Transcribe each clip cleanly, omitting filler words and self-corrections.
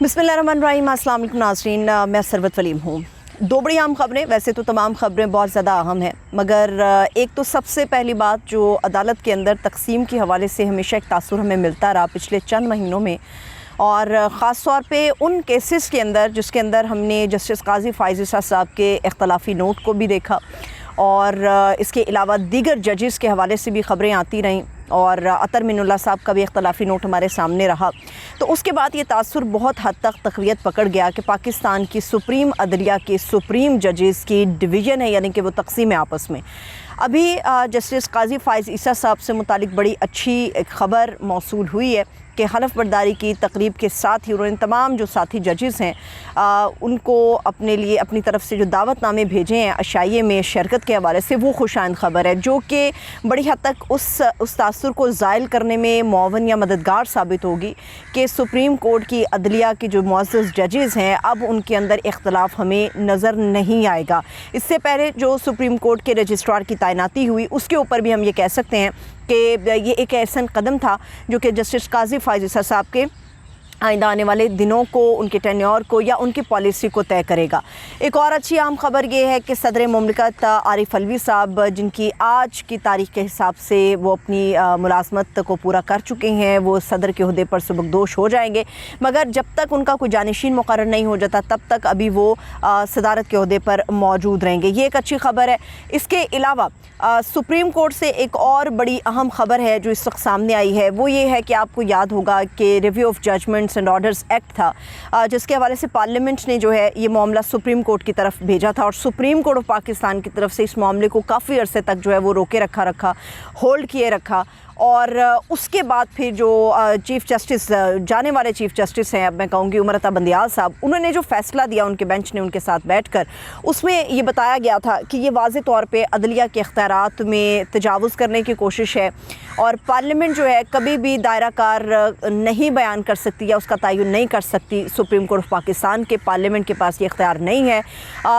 बिस्मिल्लाहिर्रहमानिर्रहीम। अस्सलाम वालेकुम नाज़रीन, मैं सरवत वलीम हूँ। दो बड़ी अहम खबरें, वैसे तो तमाम खबरें बहुत ज़्यादा अहम हैं, मगर एक तो सबसे पहली बात जो अदालत के अंदर तकसीम के हवाले से हमेशा एक तासुर हमें मिलता रहा पिछले चंद महीनों में, और ख़ास तौर पे उन केसेस के अंदर जिसके अंदर हमने जस्टिस काजी फ़ाइज़ ईसा साहब के इख्तलाफी नोट को भी देखा, और इसके अलावा दीगर जजेस के हवाले से भी ख़बरें आती रहीं, और अतर मिनुल्लाह साहब का भी इख्तलाफी नोट हमारे सामने रहा। तो उसके बाद ये तासुर बहुत हद तक तक़वियत पकड़ गया कि पाकिस्तान की सुप्रीम अदलिया के सुप्रीम जजेस की डिवीज़न है, यानी कि वो तकसीम है आपस में। अभी जस्टिस काजी फ़ाइज़ ईसा साहब से मुतालिक बड़ी अच्छी एक ख़बर मौसूल हुई है कि हलफ बर्दारी की तकरीब के साथ ही उन्होंने तमाम जो साथी जजेस हैं उनको अपने लिए अपनी तरफ से जो दावतनामे भेजे हैं अशाइये में शिरकत के हवाले से, वो खुशाइन ख़बर है, जो कि बड़ी हद तक उस तासुर को ज़ायल करने में मुआवन या मददगार साबित होगी कि सुप्रीम कोर्ट की अदलिया के जो मुअज़्ज़ज़ जजेस हैं अब उनके अंदर इख्तलाफ हमें नज़र नहीं आएगा। इससे पहले जो सुप्रीम कोर्ट के रजिस्ट्रार की तैनाती हुई उसके ऊपर भी हम ये कह सकते हैं कि ये एक ऐसा कदम था जो कि जस्टिस काजी फ़ाइज़ ईसा साहब के आइंदा आने वाले दिनों को, उनके टेन्योर को या उनकी पॉलिसी को तय करेगा। एक और अच्छी अहम खबर ये है कि सदर मुमलिकत आरिफ अलवी साहब, जिनकी आज की तारीख के हिसाब से वो अपनी मुलाजमत को पूरा कर चुके हैं, वो सदर के ओहदे पर सुबकदोश हो जाएंगे, मगर जब तक उनका कोई जानशीन मुकर्रर नहीं हो जाता तब तक अभी वो सदारत के ओहदे पर मौजूद रहेंगे। ये एक अच्छी खबर है। इसके अलावा सुप्रीम कोर्ट से एक और बड़ी अहम खबर है जो इस वक्त सामने आई है, वो ये है कि आपको याद होगा कि review of judgements and orders act था, जिसके हवाले से पार्लियामेंट ने जो है ये मामला सुप्रीम कोर्ट की तरफ भेजा था, और सुप्रीम कोर्ट ऑफ पाकिस्तान की तरफ से इस मामले को काफ़ी अरसे तक जो है वो रोके रखा होल्ड किए रखा। और उसके बाद फिर जो चीफ़ जस्टिस, जाने वाले चीफ़ जस्टिस हैं, अब मैं कहूँगी उमर अता बंदियाल साहब, उन्होंने जो फ़ैसला दिया उनके बेंच ने उनके साथ बैठकर, उसमें ये बताया गया था कि ये वाज़ेह तौर पे अदलिया के इख्तियारात में तजावुज़ करने की कोशिश है, और पार्लियामेंट जो है कभी भी दायरा कार नहीं बयान कर सकती या उसका तयन नहीं कर सकती। सुप्रीम कोर्ट ऑफ पाकिस्तान के पार्लियामेंट के पास ये इख्तियार नहीं है।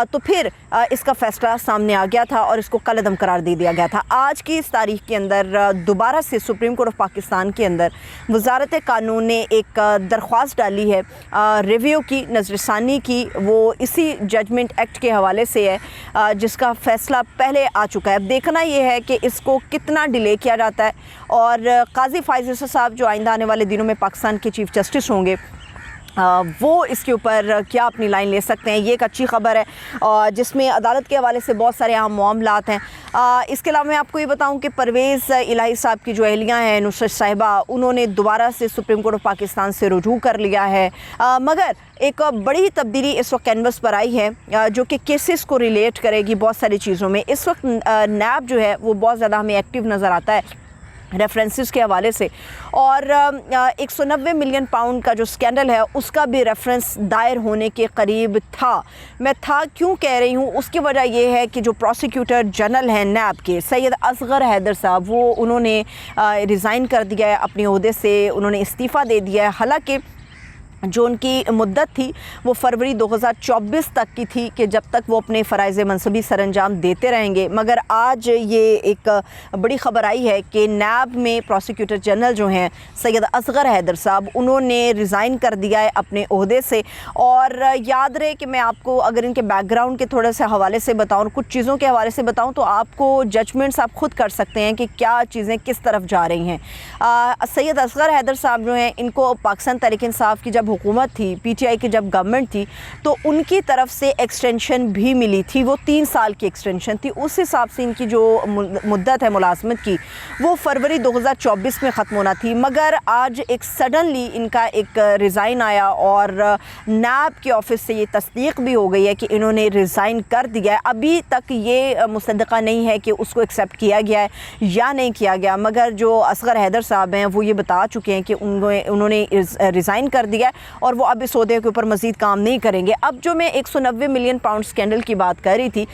तो फिर इसका फ़ैसला सामने आ गया था और इसको कलअदम करार दे दिया गया था। आज की इस तारीख के अंदर दोबारा से सुप्रीम कोर्ट ऑफ पाकिस्तान के अंदर वज़ारत कानून ने एक दरख्वास्त डाली है रिव्यू की, नज़रसानी की, वो इसी जजमेंट एक्ट के हवाले से है जिसका फ़ैसला पहले आ चुका है। अब देखना ये है कि इसको कितना डिले किया जाता है, और काजी फ़ाइज़ ईसा साहब जो आइंदा आने वाले दिनों में पाकिस्तान के चीफ़ जस्टिस होंगे वो इसके ऊपर क्या अपनी लाइन ले सकते हैं। ये एक अच्छी ख़बर है, और जिसमें अदालत के हवाले से बहुत सारे अहम मामलात हैं। इसके अलावा मैं आपको ये बताऊं कि परवेज़ इलाही साहब की जो अहलिया हैं नुसरत साहिबा, उन्होंने दोबारा से सुप्रीम कोर्ट ऑफ पाकिस्तान से रुजू कर लिया है, मगर एक बड़ी तब्दीली इस वक्त कैनवस पर आई है जो कि केसेस को रिलेट करेगी बहुत सारी चीज़ों में। इस वक्त नैब जो है वो बहुत ज़्यादा हमें एक्टिव नज़र आता है रेफरेंसेस के हवाले से, और 190 मिलियन पाउंड का जो स्कैंडल है उसका भी रेफरेंस दायर होने के करीब था। मैं क्यों कह रही हूँ, उसकी वजह यह है कि जो प्रोसिक्यूटर जनरल हैं नैब के सैयद असगर हैदर साहब, वो उन्होंने रिज़ाइन कर दिया है अपने ओहदे से, उन्होंने इस्तीफ़ा दे दिया है। हालांकि जो उनकी मुद्दत थी वो फरवरी 2024 तक की थी कि जब तक वो अपने फ़राइज़ मनसबी सरअंजाम देते रहेंगे, मगर आज ये एक बड़ी ख़बर आई है कि नैब में प्रोसिक्यूटर जनरल जो हैं सैयद असगर हैदर साहब, उन्होंने रिज़ाइन कर दिया है अपने ओहदे से। और याद रहे कि मैं आपको अगर इनके बैकग्राउंड के थोड़े से हवाले से बताऊँ, कुछ चीज़ों के हवाले से बताऊँ, तो आपको जजमेंट्स आप ख़ुद कर सकते हैं कि क्या चीज़ें किस तरफ जा रही हैं। सैयद असगर हैदर साहब जो हैं, इनको पाकिस्तान तहरीक इंसाफ की जब हुकूमत थी, पीटीआई की जब गवर्नमेंट थी, तो उनकी तरफ से एक्सटेंशन भी मिली थी, वो 3 साल की एक्सटेंशन थी। उस हिसाब से इनकी जो मुद्दत है मुलाजमत की वो फरवरी 2024 में ख़त्म होना थी, मगर आज एक सडनली इनका एक रिज़ाइन आया और नैब के ऑफिस से ये तस्दीक भी हो गई है कि इन्होंने रिज़ाइन कर दिया है। अभी तक ये मुसद्दक़ा नहीं है कि उसको एक्सेप्ट किया गया है या नहीं किया गया, मगर जो असगर हैदर साहब हैं वो ये बता चुके हैं कि उन्होंने रिज़ाइन कर दिया है और वो अब इस ओहदे के ऊपर मज़ीद काम नहीं करेंगे। अब जो मैं 190 मिलियन पाउंड स्कैंडल की बात कर रही थी,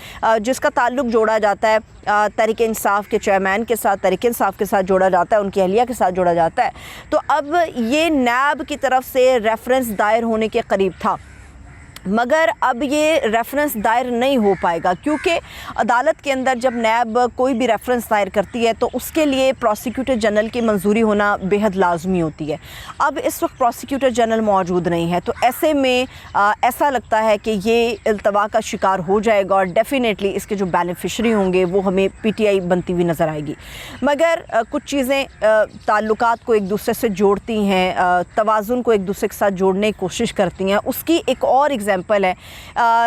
जिसका ताल्लुक जोड़ा जाता है तहरीक इंसाफ के चेयरमैन के साथ, तहरीक इंसाफ के साथ जोड़ा जाता है, उनकी अहलिया के साथ जोड़ा जाता है, तो अब ये नैब की तरफ से रेफरेंस दायर होने के करीब था। मगर अब ये रेफरेंस दायर नहीं हो पाएगा, क्योंकि अदालत के अंदर जब नैब कोई भी रेफरेंस दायर करती है तो उसके लिए प्रोसिक्यूटर जनरल की मंजूरी होना बेहद लाजमी होती है। अब इस वक्त प्रोसिक्यूटर जनरल मौजूद नहीं है, तो ऐसे में ऐसा लगता है कि ये इल्तवा का शिकार हो जाएगा और डेफिनेटली इसके जो बेनिफिशरी होंगे वो हमें PTI बनती हुई नज़र आएगी। मगर कुछ चीज़ें ताल्लुकात को एक दूसरे से जोड़ती हैं, तवाज़ुन को एक दूसरे के साथ जोड़ने की कोशिश करती हैं। उसकी एक और एग्जाम्पल है,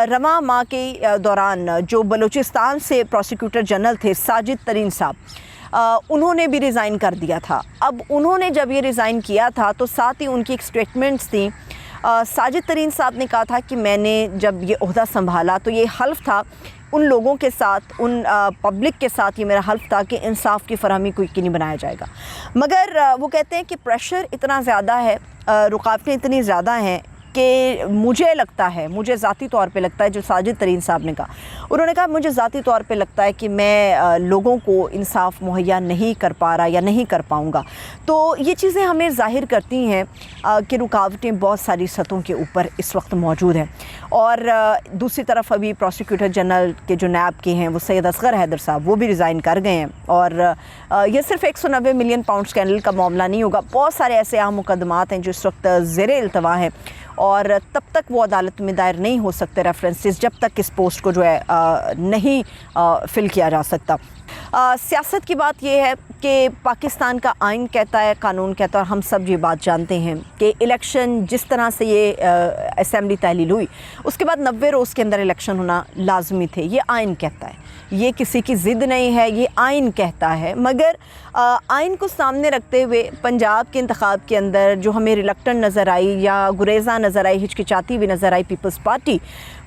रवां माह के दौरान जो बलूचिस्तान से प्रोसिक्यूटर जनरल थे साजिद तरीन साहब, उन्होंने भी रिज़ाइन कर दिया था। अब उन्होंने जब ये रिज़ाइन किया था तो साथ ही उनकी एक स्टेटमेंट्स थी। साजिद तरीन साहब ने कहा था कि मैंने जब ये ओहदा संभाला तो ये हल्फ था उन लोगों के साथ, उन पब्लिक के साथ, ये मेरा हल्फ था कि इंसाफ की फरहमी को यकीनी बनाया जाएगा। मगर वो कहते हैं कि प्रेशर इतना ज़्यादा है, रुकावटें इतनी ज़्यादा हैं कि मुझे लगता है, मुझे ज़ाती तौर पे लगता है, जो साजिद तरीन साहब ने कहा, उन्होंने कहा मुझे ज़ाती तौर पे लगता है कि मैं लोगों को इंसाफ मुहैया नहीं कर पा रहा या नहीं कर पाऊँगा। तो ये चीज़ें हमें ज़ाहिर करती हैं कि रुकावटें बहुत सारी सतहों के ऊपर इस वक्त मौजूद हैं। और दूसरी तरफ अभी प्रोसिक्यूटर जनरल के जो नैब के हैं वो सैयद असगर हैदर साहब, वो भी रिज़ाइन कर गए हैं। और ये सिर्फ 190 मिलियन पाउंड स्कैंडल का मामला नहीं होगा, बहुत सारे ऐसे अहम मुकदमात हैं जो इस वक्त ज़ेरे इल्तवा हैं और तब तक वो अदालत में दायर नहीं हो सकते रेफरेंसेस जब तक इस पोस्ट को जो है नहीं फिल किया जा सकता। सियासत की बात यह है कि पाकिस्तान का आइन कहता है, कानून कहता है, और हम सब ये बात जानते हैं कि इलेक्शन जिस तरह से ये असेंबली तहलील हुई उसके बाद 90 रोज़ के अंदर इलेक्शन होना लाजमी थे। ये आइन कहता है, ये किसी की ज़िद नहीं है, ये आइन कहता है। मगर आइन को सामने रखते हुए पंजाब के इंतखाब के अंदर जो हमें रिलक्टेंट नज़र आई या गुरेज़ा नज़र आई, हिचकिचाती हुई नज़र आई पीपल्स पार्टी,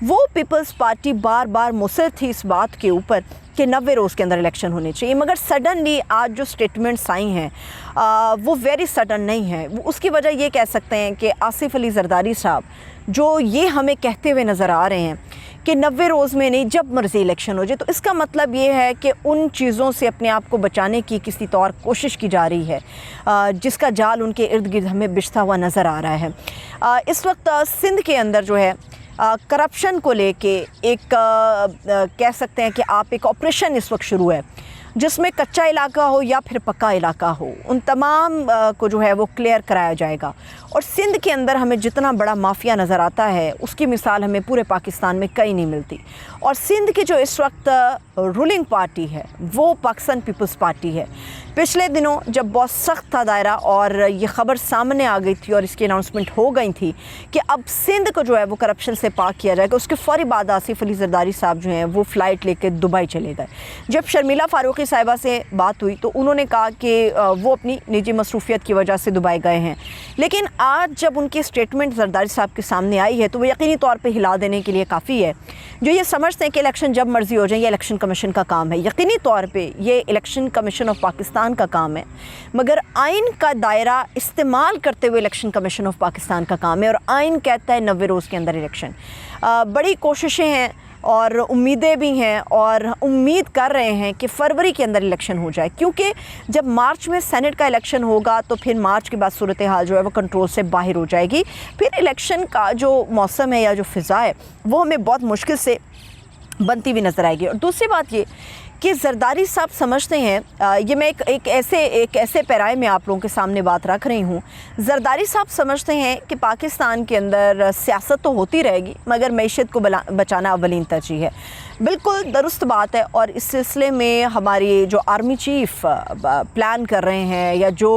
वो पीपल्स पार्टी बार बार मुसर थी इस बात के ऊपर कि 90 रोज़ के अंदर इलेक्शन होने चाहिए। मगर सडनली आज जो स्टेटमेंट्स आई हैं वो वेरी सडन नहीं है। उसकी वजह ये कह सकते हैं कि आसिफ अली जरदारी साहब जो ये हमें कहते हुए नज़र आ रहे हैं कि 90 रोज़ में नहीं, जब मर्ज़ी इलेक्शन हो जाए, तो इसका मतलब ये है कि उन चीज़ों से अपने आप को बचाने की किसी तौर कोशिश की जा रही है जिसका जाल उनके इर्द गिर्द हमें बिछता हुआ नज़र आ रहा है। इस वक्त सिंध के अंदर जो है करप्शन को लेके एक कह सकते हैं कि आप एक ऑपरेशन इस वक्त शुरू है जिसमें कच्चा इलाका हो या फिर पक्का इलाका हो, उन तमाम को जो है वो क्लियर कराया जाएगा। और सिंध के अंदर हमें जितना बड़ा माफिया नज़र आता है उसकी मिसाल हमें पूरे पाकिस्तान में कहीं नहीं मिलती। और सिंध की जो इस वक्त रूलिंग पार्टी है वो पाकिस्तान पीपल्स पार्टी है। पिछले दिनों जब बहुत सख्त था दायरा और ये ख़बर सामने आ गई थी और इसकी अनाउंसमेंट हो गई थी कि अब सिंध को जो है वो करप्शन से पाक किया जाएगा, उसके फ़ौरी बाद आसिफ अली जरदारी साहब जो हैं वो फ़्लाइट लेकर दुबई चले गए। जब शर्मिला फ़ारूकी साहिबा से बात हुई तो उन्होंने कहा कि वो अपनी निजी मसरूफियत की वजह से दुबई गए हैं, लेकिन आज जब उनकी स्टेटमेंट जरदारी साहब के सामने आई है तो वो यकीनी तौर पर हिला देने के लिए काफ़ी है। जो ये समझते हैं कि इलेक्शन जब मर्ज़ी हो जाए ये इलेक्शन कमीशन का काम है, यकीनी तौर पे ये इलेक्शन कमीशन ऑफ पाकिस्तान का काम है, मगर आइन का दायरा इस्तेमाल करते हुए इलेक्शन कमीशन ऑफ पाकिस्तान का काम है। और आइन कहता है 90 रोज़ के अंदर इलेक्शन। बड़ी कोशिशें हैं और उम्मीदें भी हैं और उम्मीद कर रहे हैं कि फरवरी के अंदर इलेक्शन हो जाए, क्योंकि जब मार्च में सेनेट का इलेक्शन होगा तो फिर मार्च के बाद सूरत हाल जो है वो कंट्रोल से बाहर हो जाएगी। फिर इलेक्शन का जो मौसम है या जो फ़िज़ा है वो हमें बहुत मुश्किल से बनती हुई नज़र आएगी। और दूसरी बात ये कि जरदारी साहब समझते हैं, ये मैं एक ऐसे पैराए में आप लोगों के सामने बात रख रही हूँ, जरदारी साहब समझते हैं कि पाकिस्तान के अंदर सियासत तो होती रहेगी मगर मईशत को बचाना अवलीन तरजीह है। बिल्कुल दुरुस्त बात है। और इस सिलसिले में हमारी जो आर्मी चीफ़ प्लान कर रहे हैं या जो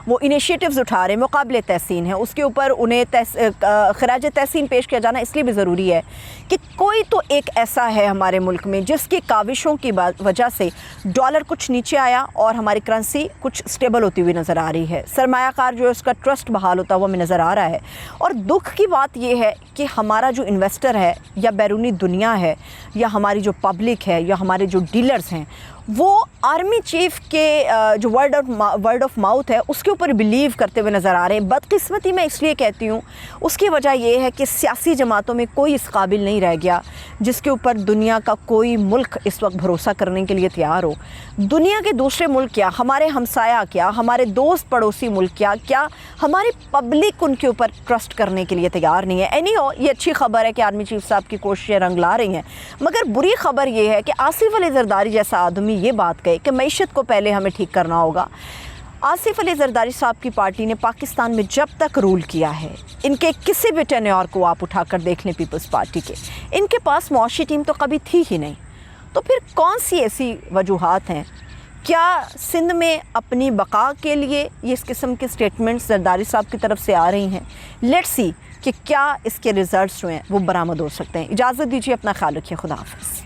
वो इनिशिएटिव्स उठा रहे हैं वो काबिल तहसीन है। उसके ऊपर उन्हें खराज तहसीन पेश किया जाना इसलिए भी ज़रूरी है कि कोई तो एक ऐसा है हमारे मुल्क में जिसकी काविशों की वजह से डॉलर कुछ नीचे आया और हमारी करेंसी कुछ स्टेबल होती हुई नज़र आ रही है। सरमायाकार जो है उसका ट्रस्ट बहाल होता हुआ हमें नज़र आ रहा है। और दुख की बात यह है कि हमारा जो इन्वेस्टर है या बैरूनी दुनिया है या हमारी जो पब्लिक है या हमारे जो डीलर्स हैं वो आर्मी चीफ़ के जो वर्ड ऑफ माउथ है उसके ऊपर बिलीव करते हुए नज़र आ रहे हैं। बदकिस्मती मैं इसलिए कहती हूँ, उसकी वजह यह है कि सियासी जमातों में कोई इस काबिल नहीं रह गया जिसके ऊपर दुनिया का कोई मुल्क इस वक्त भरोसा करने के लिए तैयार हो। दुनिया के दूसरे मुल्क क्या, हमारे हमसाया क्या, हमारे दोस्त पड़ोसी मुल्क क्या हमारी पब्लिक उनके ऊपर ट्रस्ट करने के लिए तैयार नहीं है। एनी ہو یہ اچھی خبر ہے کہ آرمی چیف صاحب کی کوششیں رنگ لا رہی ہیں، مگر بری خبر یہ ہے کہ آصف علی زرداری جیسا آدمی یہ بات کہے کہ معیشت کو پہلے ہمیں ٹھیک کرنا ہوگا۔ آصف علی زرداری صاحب کی پارٹی نے پاکستان میں جب تک رول کیا ہے، ان کے کسی بھی ٹینیور کو آپ اٹھا کر دیکھ لیں پیپلز پارٹی کے، ان کے پاس معاشی ٹیم تو کبھی تھی ہی نہیں، تو پھر کون سی ایسی وجوہات ہیں؟ کیا سندھ میں اپنی بقا کے لیے یہ اس قسم کے سٹیٹمنٹس زرداری صاحب کی طرف سے آ رہی ہیں؟ لیٹس سی کہ کیا اس کے ریزلٹس جو ہیں وہ برآمد ہو سکتے ہیں۔ اجازت دیجیے، اپنا خیال رکھیے، خدا حافظ۔